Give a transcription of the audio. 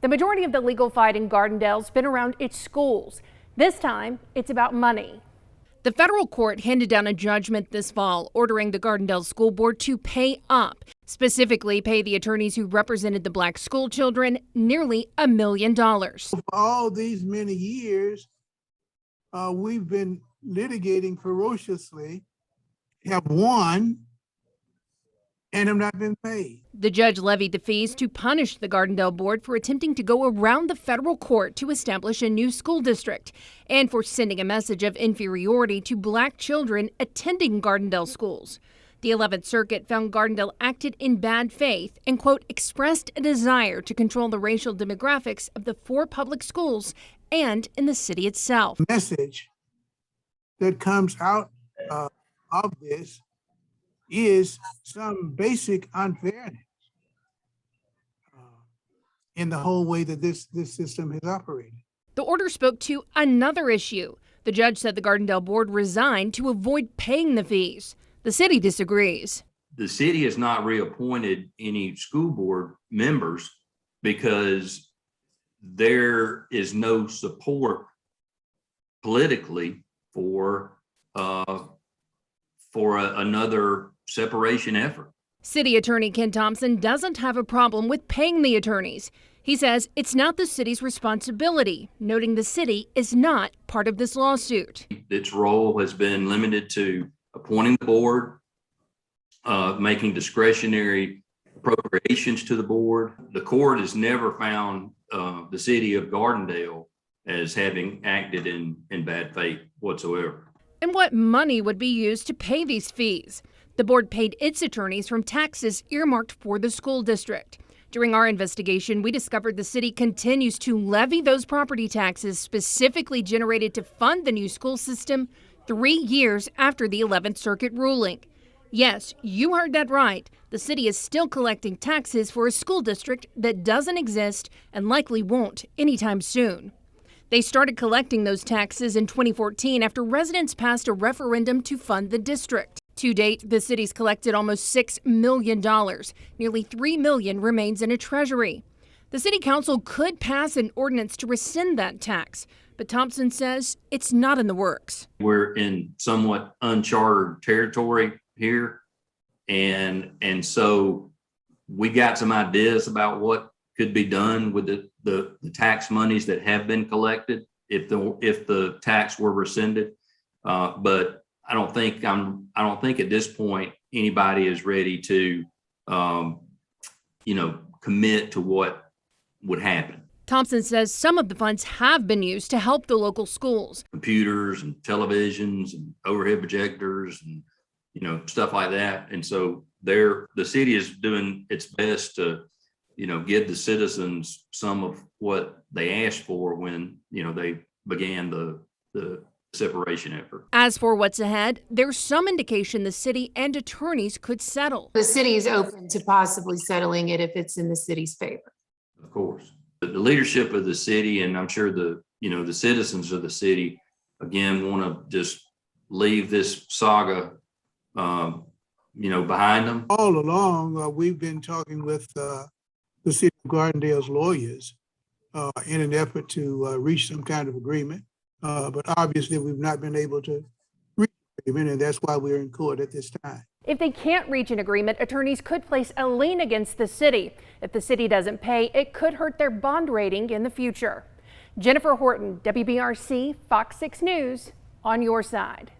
The majority of the legal fight in Gardendale's been around its schools. This time, it's about money. The federal court handed down a judgment this fall ordering the Gardendale School Board to pay up, specifically pay the attorneys who represented the black school children nearly $1 million. For all these many years, we've been litigating ferociously, have won, and have not been paid. The judge levied the fees to punish the Gardendale board for attempting to go around the federal court to establish a new school district and for sending a message of inferiority to black children attending Gardendale schools. The 11th Circuit found Gardendale acted in bad faith and, quote, expressed a desire to control the racial demographics of the 4 public schools and in the city itself. The message that comes out of this is some basic unfairness in the whole way that this system has operated. The order spoke to another issue. The judge said the Gardendale board resigned to avoid paying the fees. The city disagrees. The city has not reappointed any school board members because there is no support politically for another separation effort. City Attorney Ken Thompson doesn't have a problem with paying the attorneys. He says it's not the city's responsibility, noting the city is not part of this lawsuit. Its role has been limited to appointing the board, making discretionary appropriations to the board. The court has never found the city of Gardendale as having acted in bad faith whatsoever. And what money would be used to pay these fees? The board paid its attorneys from taxes earmarked for the school district. During our investigation, we discovered the city continues to levy those property taxes specifically generated to fund the new school system 3 years after the 11th Circuit ruling. Yes, you heard that right. The city is still collecting taxes for a school district that doesn't exist and likely won't anytime soon. They started collecting those taxes in 2014 after residents passed a referendum to fund the district. To date, the city's collected almost $6 million. Nearly $3 million remains in a treasury. The city council could pass an ordinance to rescind that tax, but Thompson says it's not in the works. We're in somewhat uncharted territory here, and so we got some ideas about what could be done with the tax monies that have been collected if the tax were rescinded, but I don't think at this point anybody is ready to commit to what would happen. Thompson says some of the funds have been used to help the local schools. Computers and televisions and overhead projectors and stuff like that, and so the city is doing its best to give the citizens some of what they asked for when, they began the separation effort. As for what's ahead, there's some indication the city and attorneys could settle. The city is open to possibly settling it if it's in the city's favor. Of course. The leadership of the city, and I'm sure the citizens of the city, again, want to just leave this saga, behind them. All along, we've been talking with the city of Gardendale's lawyers in an effort to reach some kind of agreement. But obviously, we've not been able to reach an agreement, and that's why we're in court at this time. If they can't reach an agreement, attorneys could place a lien against the city. If the city doesn't pay, it could hurt their bond rating in the future. Jennifer Horton, WBRC, Fox 6 News, on your side.